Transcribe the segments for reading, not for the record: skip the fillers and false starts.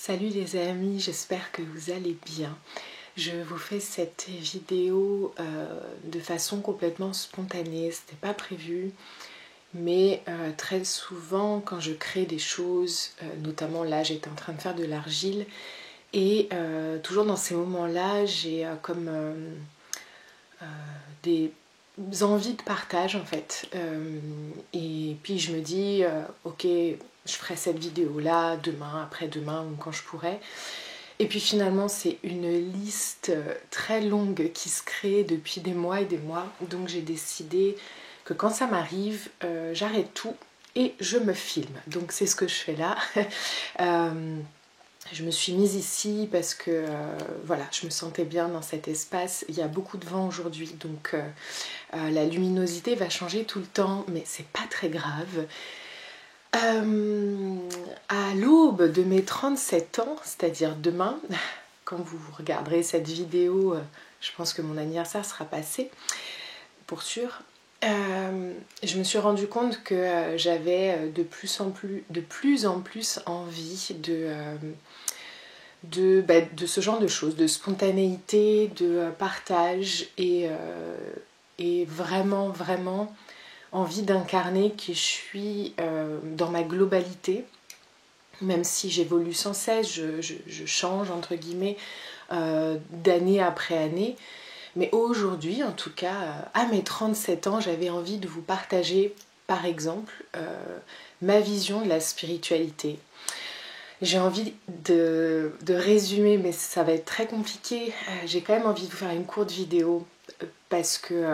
Salut les amis, j'espère que vous allez bien. Je vous fais cette vidéo de façon complètement spontanée, c'était pas prévu, mais très souvent quand je crée des choses, notamment là j'étais en train de faire de l'argile et toujours dans ces moments-là j'ai comme des envies de partage en fait, et puis je me dis ok, je ferai cette vidéo là demain, après-demain ou quand je pourrai. Et puis finalement c'est une liste très longue qui se crée depuis des mois et des mois, donc j'ai décidé que quand ça m'arrive, j'arrête tout et je me filme. Donc c'est ce que je fais là. Je me suis mise ici parce que voilà, je me sentais bien dans cet espace. Il y a beaucoup de vent aujourd'hui, donc la luminosité va changer tout le temps, mais c'est pas très grave. À l'aube de mes 37 ans, c'est-à-dire demain, quand vous regarderez cette vidéo, je pense que mon anniversaire sera passé, pour sûr. Je me suis rendu compte que j'avais de plus en plus envie de ce genre de choses, de spontanéité, de partage et vraiment envie d'incarner qui je suis dans ma globalité, même si j'évolue sans cesse, je change entre guillemets d'année après année. Mais aujourd'hui, en tout cas, à mes 37 ans, j'avais envie de vous partager, par exemple, ma vision de la spiritualité. J'ai envie de résumer, mais ça va être très compliqué. J'ai quand même envie de vous faire une courte vidéo parce que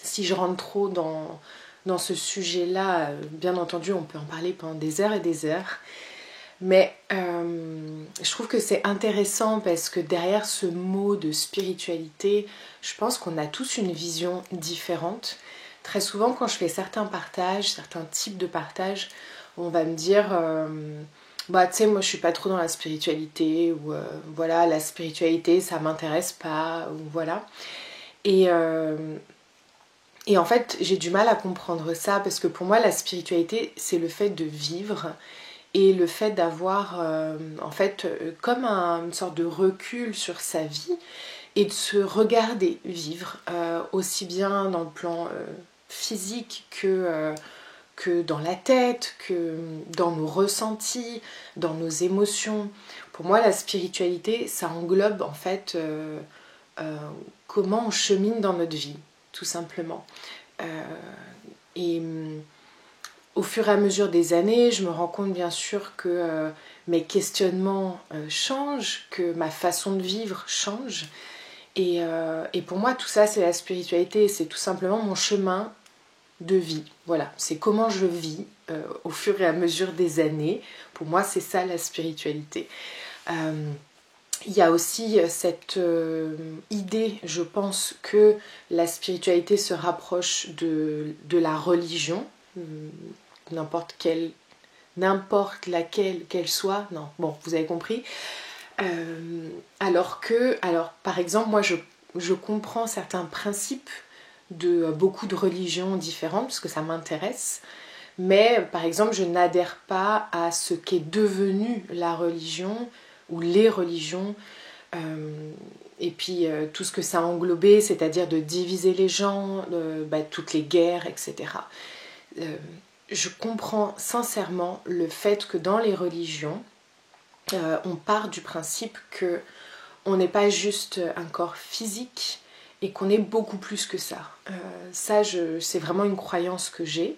si je rentre trop dans ce sujet-là, bien entendu, on peut en parler pendant des heures et des heures. Mais je trouve que c'est intéressant parce que derrière ce mot de spiritualité, je pense qu'on a tous une vision différente. Très souvent, quand je fais certains partages, certains types de partages, on va me dire bah tu sais, moi je suis pas trop dans la spiritualité, ou voilà, la spiritualité ça m'intéresse pas, ou voilà. Et en fait, j'ai du mal à comprendre ça parce que pour moi, la spiritualité, c'est le fait de vivre et le fait d'avoir en fait comme une sorte de recul sur sa vie et de se regarder vivre, aussi bien dans le plan physique que dans la tête, que dans nos ressentis, dans nos émotions. Pour moi, la spiritualité, ça englobe en fait comment on chemine dans notre vie, tout simplement. Et au fur et à mesure des années, je me rends compte bien sûr que mes questionnements changent, que ma façon de vivre change. Et pour moi, tout ça, c'est la spiritualité, c'est tout simplement mon chemin de vie. Voilà, c'est comment je vis au fur et à mesure des années. Pour moi, c'est ça la spiritualité. Il y a aussi cette idée, je pense, que la spiritualité se rapproche de la religion, n'importe laquelle qu'elle soit, non, bon, vous avez compris. Alors par exemple, moi je comprends certains principes de beaucoup de religions différentes, parce que ça m'intéresse, mais par exemple, je n'adhère pas à ce qu'est devenu la religion, ou les religions, et puis tout ce que ça a englobé, c'est-à-dire de diviser les gens, toutes les guerres, etc. Je comprends sincèrement le fait que dans les religions, on part du principe que on n'est pas juste un corps physique et qu'on est beaucoup plus que ça. C'est vraiment une croyance que j'ai.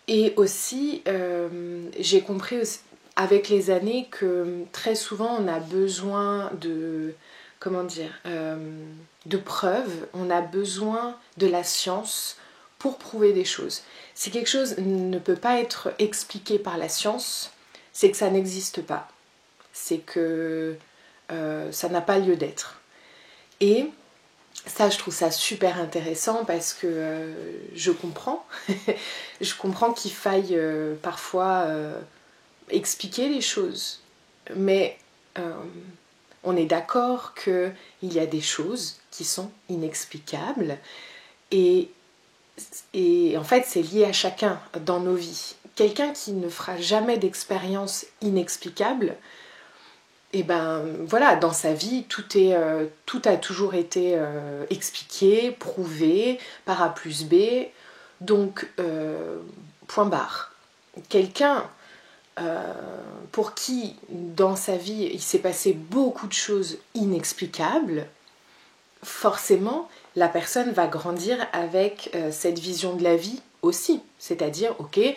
Et aussi, j'ai compris aussi, avec les années, que très souvent on a besoin de, de preuves, on a besoin de la science pour prouver des choses. Si quelque chose ne peut pas être expliqué par la science, c'est que ça n'existe pas. C'est que ça n'a pas lieu d'être. Et ça, je trouve ça super intéressant parce que je comprends. Je comprends qu'il faille parfois expliquer les choses. Mais on est d'accord qu'il y a des choses qui sont inexplicables. Et en fait, c'est lié à chacun dans nos vies. quelqu'un qui ne fera jamais d'expérience inexplicable, et ben voilà, dans sa vie, tout a toujours été expliqué, prouvé, par A plus B, donc point barre. Quelqu'un pour qui, dans sa vie, il s'est passé beaucoup de choses inexplicables, forcément, la personne va grandir avec cette vision de la vie aussi. C'est-à-dire, ok, il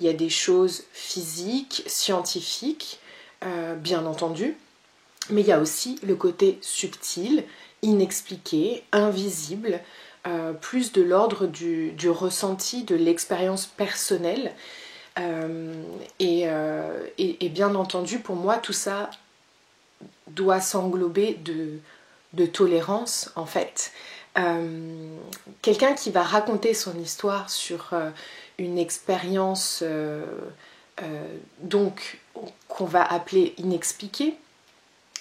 y a des choses physiques, scientifiques, bien entendu, mais il y a aussi le côté subtil, inexpliqué, invisible, plus de l'ordre du ressenti, de l'expérience personnelle. Et bien entendu, pour moi, tout ça doit s'englober de tolérance, en fait. Quelqu'un qui va raconter son histoire sur une expérience donc qu'on va appeler inexpliquée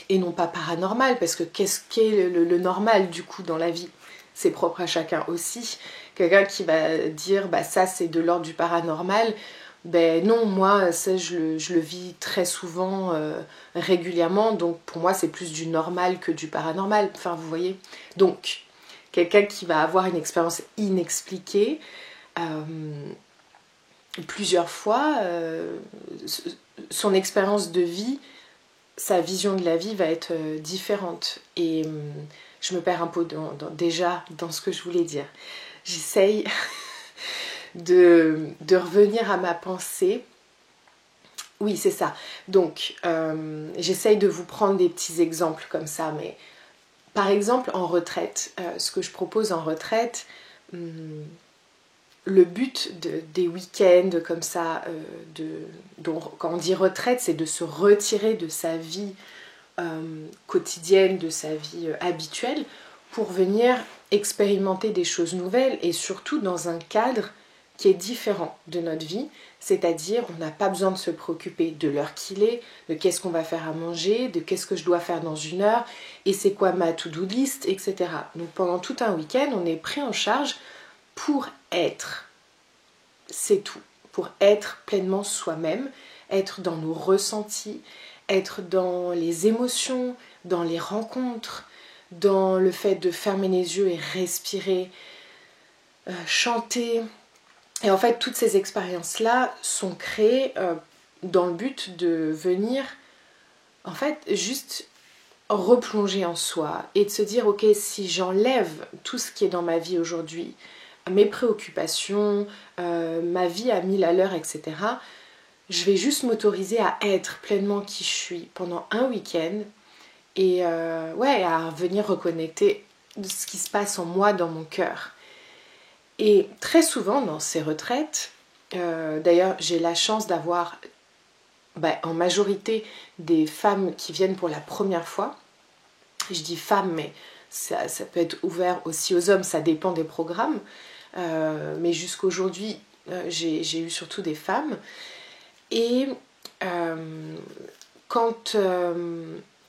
et non pas paranormale, parce que qu'est-ce qu'est le normal du coup dans la vie? C'est propre à chacun aussi. Quelqu'un qui va dire bah ça c'est de l'ordre du paranormal, ben non, moi ça je le vis très souvent, régulièrement, donc pour moi c'est plus du normal que du paranormal, enfin vous voyez. Donc quelqu'un qui va avoir une expérience inexpliquée plusieurs fois, son expérience de vie, sa vision de la vie va être différente. Et je me perds un peu déjà dans ce que je voulais dire. J'essaye de revenir à ma pensée. Oui, c'est ça. Donc, j'essaye de vous prendre des petits exemples comme ça. Mais par exemple, en retraite, ce que je propose en retraite, le but des week-ends comme ça, quand on dit retraite, c'est de se retirer de sa vie quotidienne, de sa vie habituelle, pour venir expérimenter des choses nouvelles et surtout dans un cadre qui est différent de notre vie, c'est-à-dire on n'a pas besoin de se préoccuper de l'heure qu'il est, de qu'est-ce qu'on va faire à manger, de qu'est-ce que je dois faire dans une heure, et c'est quoi ma to-do list, etc. Donc pendant tout un week-end, on est pris en charge pour être, c'est tout, pour être pleinement soi-même, être dans nos ressentis, être dans les émotions, dans les rencontres, dans le fait de fermer les yeux et respirer, chanter. Et en fait, toutes ces expériences-là sont créées dans le but de venir, en fait, juste replonger en soi et de se dire, ok, si j'enlève tout ce qui est dans ma vie aujourd'hui, mes préoccupations, ma vie à 1000 à l'heure, etc., je vais juste m'autoriser à être pleinement qui je suis pendant un week-end et à venir reconnecter ce qui se passe en moi, dans mon cœur. Et très souvent dans ces retraites, d'ailleurs j'ai la chance d'avoir en majorité des femmes qui viennent pour la première fois. Je dis femmes, mais ça peut être ouvert aussi aux hommes, ça dépend des programmes. Mais jusqu'aujourd'hui, j'ai eu surtout des femmes. Et quand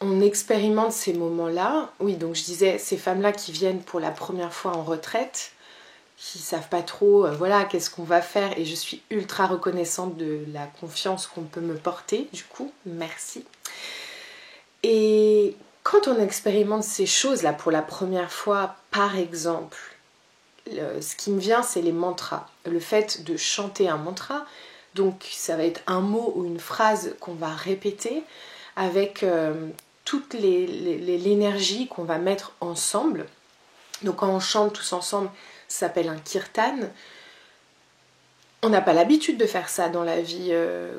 on expérimente ces moments-là, oui, donc je disais, ces femmes-là qui viennent pour la première fois en retraite, qui ne savent pas trop, voilà, qu'est-ce qu'on va faire, et je suis ultra reconnaissante de la confiance qu'on peut me porter, du coup, merci. Et quand on expérimente ces choses-là pour la première fois, par exemple, ce qui me vient, c'est les mantras. Le fait de chanter un mantra, donc ça va être un mot ou une phrase qu'on va répéter avec toute l'énergie qu'on va mettre ensemble. Donc quand on chante tous ensemble, ça s'appelle un kirtan. On n'a pas l'habitude de faire ça dans la vie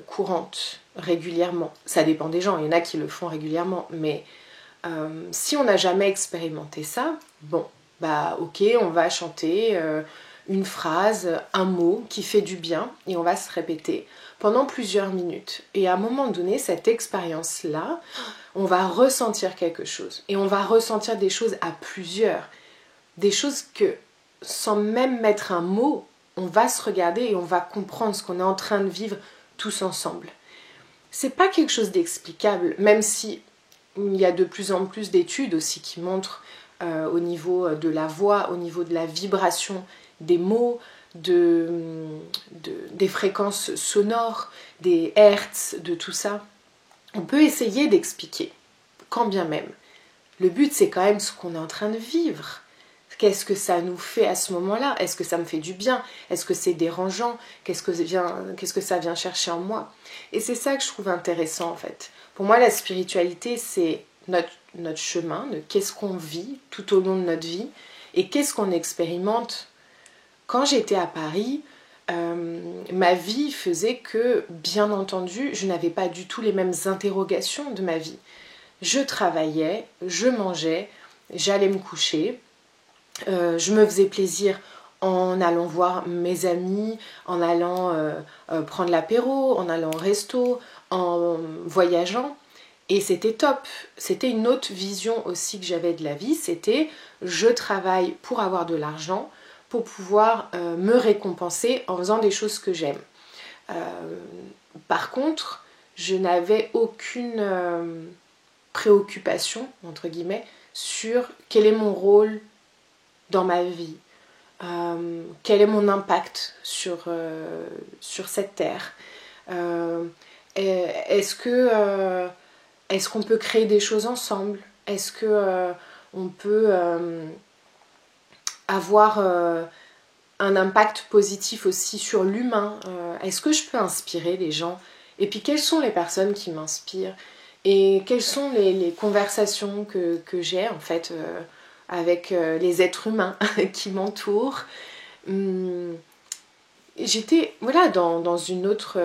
courante, régulièrement. Ça dépend des gens, il y en a qui le font régulièrement, mais si on n'a jamais expérimenté ça, bon, bah ok, on va chanter une phrase, un mot qui fait du bien, et on va se répéter pendant plusieurs minutes. Et à un moment donné, cette expérience-là, on va ressentir quelque chose. Et on va ressentir des choses à plusieurs. Des choses que, sans même mettre un mot, on va se regarder et on va comprendre ce qu'on est en train de vivre tous ensemble. C'est pas quelque chose d'explicable, même si il y a de plus en plus d'études aussi qui montrent au niveau de la voix, au niveau de la vibration des mots, des fréquences sonores, des hertz, de tout ça. On peut essayer d'expliquer, quand bien même. Le but, c'est quand même ce qu'on est en train de vivre. Qu'est-ce que ça nous fait à ce moment-là? Est-ce que ça me fait du bien? Est-ce que c'est dérangeant? Qu'est-ce que ça vient chercher en moi? Et c'est ça que je trouve intéressant, en fait. Pour moi, la spiritualité, c'est notre chemin, de qu'est-ce qu'on vit tout au long de notre vie et qu'est-ce qu'on expérimente. Quand j'étais à Paris, ma vie faisait que, bien entendu, je n'avais pas du tout les mêmes interrogations de ma vie. Je travaillais, je mangeais, j'allais me coucher, je me faisais plaisir en allant voir mes amis, en allant prendre l'apéro, en allant au resto, en voyageant. Et c'était top. C'était une autre vision aussi que j'avais de la vie. C'était je travaille pour avoir de l'argent, pour pouvoir me récompenser en faisant des choses que j'aime. Par contre, je n'avais aucune préoccupation, entre guillemets, sur quel est mon rôle dans ma vie, quel est mon impact sur cette terre, est-ce qu'on peut créer des choses ensemble, est-ce que on peut avoir un impact positif aussi sur l'humain, est-ce que je peux inspirer les gens, et puis quelles sont les personnes qui m'inspirent, et quelles sont les conversations que j'ai en fait avec les êtres humains qui m'entourent. J'étais voilà, dans une autre...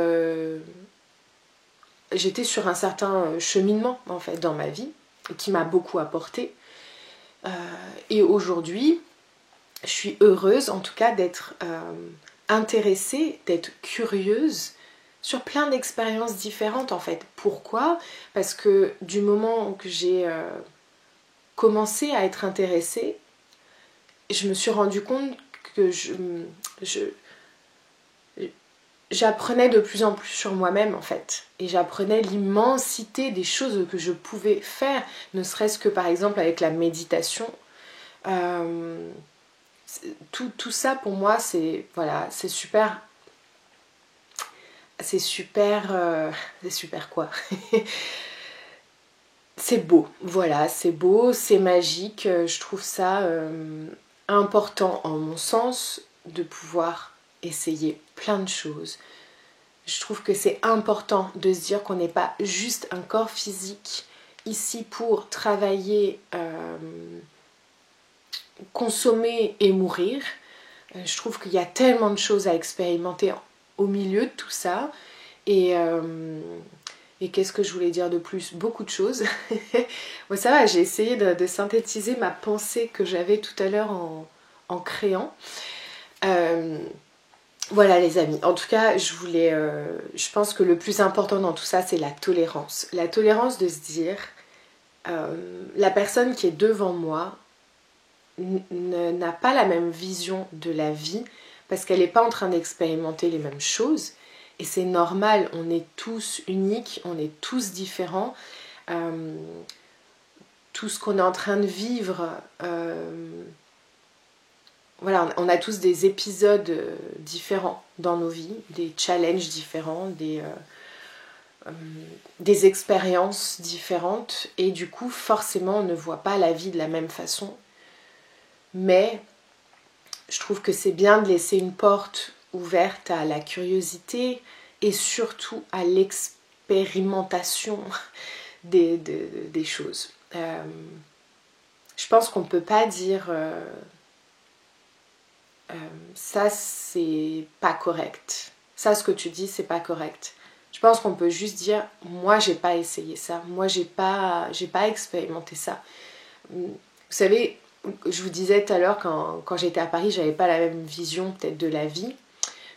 j'étais sur un certain cheminement en fait dans ma vie qui m'a beaucoup apporté. Et aujourd'hui, je suis heureuse en tout cas d'être intéressée, d'être curieuse sur plein d'expériences différentes en fait. Pourquoi? Parce que du moment que j'ai commencé à être intéressée, je me suis rendu compte que j'apprenais de plus en plus sur moi-même en fait. Et j'apprenais l'immensité des choses que je pouvais faire, ne serait-ce que par exemple avec la méditation. Tout ça pour moi c'est voilà, c'est super. C'est super quoi. C'est beau, voilà, c'est beau, c'est magique. Je trouve ça important en mon sens de pouvoir essayer plein de choses. Je trouve que c'est important de se dire qu'on n'est pas juste un corps physique ici pour travailler, consommer et mourir. Je trouve qu'il y a tellement de choses à expérimenter au milieu de tout ça. Et qu'est-ce que je voulais dire de plus? Beaucoup de choses. Bon, ça va, j'ai essayé de synthétiser ma pensée que j'avais tout à l'heure en créant. Voilà les amis, en tout cas je pense que le plus important dans tout ça c'est la tolérance. La tolérance de se dire la personne qui est devant moi n'a pas la même vision de la vie parce qu'elle n'est pas en train d'expérimenter les mêmes choses. Et c'est normal, on est tous uniques, on est tous différents. Tout ce qu'on est en train de vivre, voilà, on a tous des épisodes différents dans nos vies, des challenges différents, des expériences différentes. Et du coup, forcément, on ne voit pas la vie de la même façon. Mais je trouve que c'est bien de laisser une porte ouverte à la curiosité et surtout à l'expérimentation des choses. Je pense qu'on ne peut pas dire ça c'est pas correct, ça ce que tu dis c'est pas correct. Je pense qu'on peut juste dire moi j'ai pas essayé ça, moi j'ai pas expérimenté ça. Vous savez, je vous disais tout à l'heure quand j'étais à Paris, j'avais pas la même vision peut-être de la vie,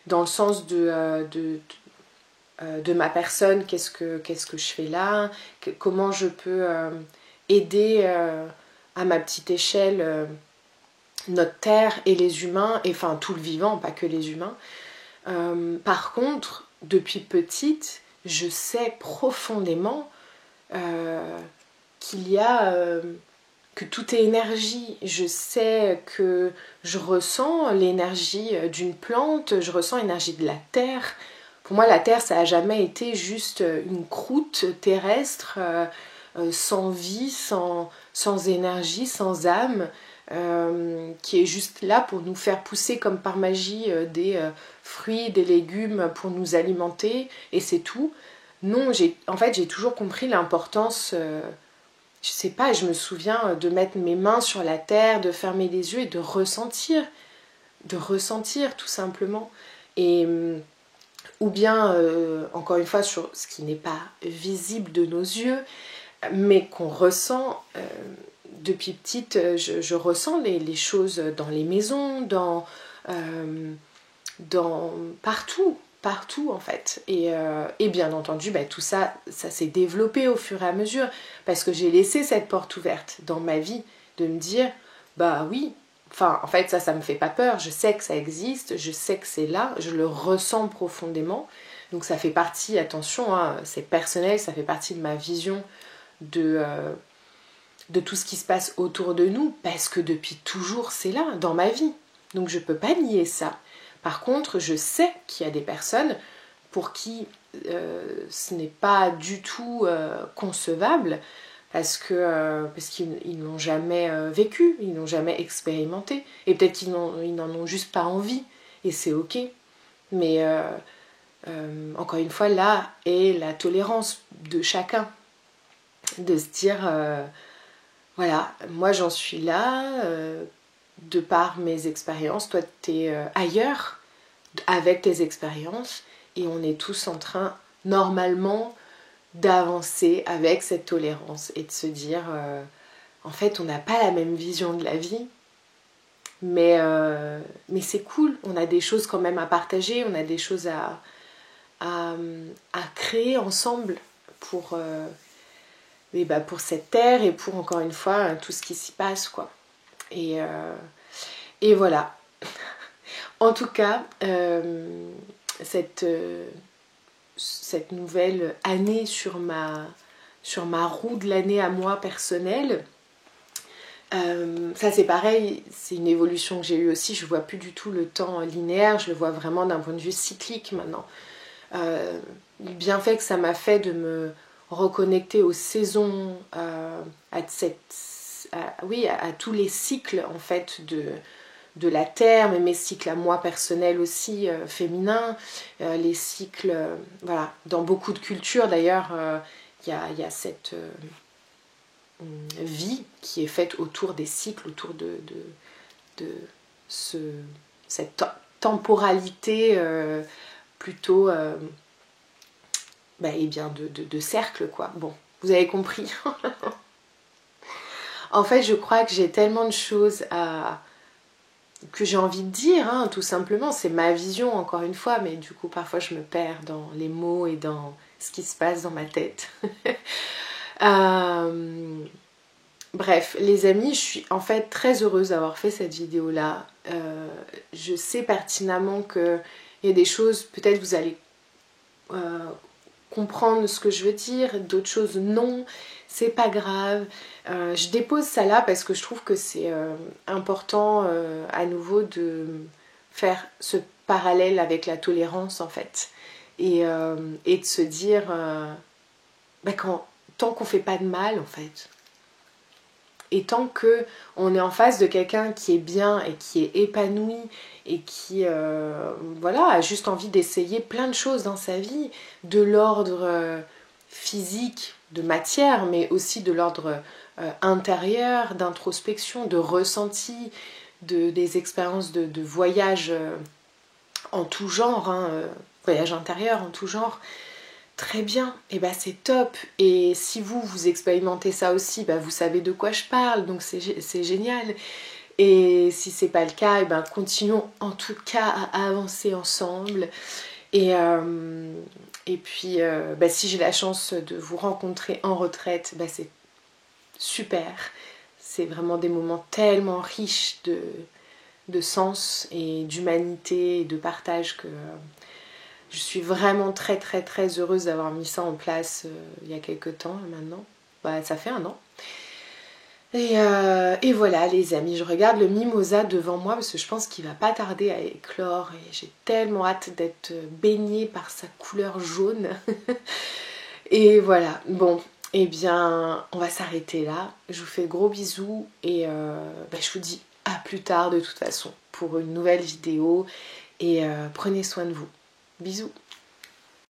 dans le sens de ma personne, qu'est-ce que je fais là, comment je peux aider à ma petite échelle notre terre et les humains, et enfin tout le vivant, pas que les humains. Par contre, depuis petite, je sais profondément qu'il y a que tout est énergie. Je sais que je ressens l'énergie d'une plante, je ressens l'énergie de la terre. Pour moi, la terre, ça n'a jamais été juste une croûte terrestre, sans vie, sans énergie, sans âme, qui est juste là pour nous faire pousser comme par magie des fruits, des légumes pour nous alimenter, et c'est tout. Non, en fait, j'ai toujours compris l'importance, je sais pas, je me souviens de mettre mes mains sur la terre, de fermer les yeux et de ressentir tout simplement. Et ou bien, encore une fois, sur ce qui n'est pas visible de nos yeux, mais qu'on ressent. Depuis petite, je ressens les choses dans les maisons, partout en fait. Et bien entendu, tout ça s'est développé au fur et à mesure, parce que j'ai laissé cette porte ouverte dans ma vie, de me dire, bah oui, enfin en fait ça me fait pas peur, je sais que ça existe, je sais que c'est là, je le ressens profondément. Donc ça fait partie, attention, hein, c'est personnel, ça fait partie de ma vision de tout ce qui se passe autour de nous, parce que depuis toujours c'est là, dans ma vie. Donc je peux pas nier ça. Par contre, je sais qu'il y a des personnes pour qui ce n'est pas du tout concevable, parce qu'ils n'ont jamais vécu, ils n'ont jamais expérimenté, et peut-être qu'ils n'en ont juste pas envie, et c'est ok. Mais encore une fois, là est la tolérance de chacun, de se dire voilà, moi j'en suis là, de par mes expériences, toi t'es ailleurs avec tes expériences, et on est tous en train normalement d'avancer avec cette tolérance et de se dire en fait on n'a pas la même vision de la vie, mais c'est cool, on a des choses quand même à partager, on a des choses à créer ensemble pour cette terre et pour, encore une fois, tout ce qui s'y passe, quoi. Et voilà. En tout cas, cette nouvelle année sur ma roue de l'année à moi personnelle, ça c'est pareil, c'est une évolution que j'ai eue aussi. Je vois plus du tout le temps linéaire, je le vois vraiment d'un point de vue cyclique maintenant. Le bienfait que ça m'a fait de me reconnecter aux saisons, à tous les cycles en fait de la terre, mais mes cycles à moi personnels aussi féminins, les cycles, voilà, dans beaucoup de cultures d'ailleurs, il y a cette vie qui est faite autour des cycles, autour de cette temporalité plutôt de cercle, quoi. Bon, vous avez compris. En fait, je crois que j'ai tellement de choses que j'ai envie de dire, hein, tout simplement. C'est ma vision, encore une fois, mais du coup, parfois, je me perds dans les mots et dans ce qui se passe dans ma tête. Bref, les amis, je suis en fait très heureuse d'avoir fait cette vidéo-là. Je sais pertinemment qu'il y a des choses, peut-être vous allez comprendre ce que je veux dire, d'autres choses non, c'est pas grave. Je dépose ça là parce que je trouve que c'est important à nouveau de faire ce parallèle avec la tolérance en fait, et de se dire tant qu'on fait pas de mal en fait, et tant que on est en face de quelqu'un qui est bien et qui est épanoui et qui a juste envie d'essayer plein de choses dans sa vie, de l'ordre physique, de matière, mais aussi de l'ordre intérieur, d'introspection, de ressenti, des expériences de voyage en tout genre, hein, voyage intérieur en tout genre. Très bien, et c'est top. Et si vous expérimentez ça aussi, vous savez de quoi je parle, donc c'est génial. Et si c'est pas le cas, continuons en tout cas à avancer ensemble. Et puis si j'ai la chance de vous rencontrer en retraite, c'est super. C'est vraiment des moments tellement riches de sens et d'humanité et de partage que je suis vraiment très très très heureuse d'avoir mis ça en place il y a quelques temps maintenant. Ça fait 1 an. Et voilà les amis, je regarde le mimosa devant moi parce que je pense qu'il va pas tarder à éclore et j'ai tellement hâte d'être baignée par sa couleur jaune. Et voilà, bon, eh bien on va s'arrêter là. Je vous fais de gros bisous et je vous dis à plus tard de toute façon pour une nouvelle vidéo et prenez soin de vous. Bisous.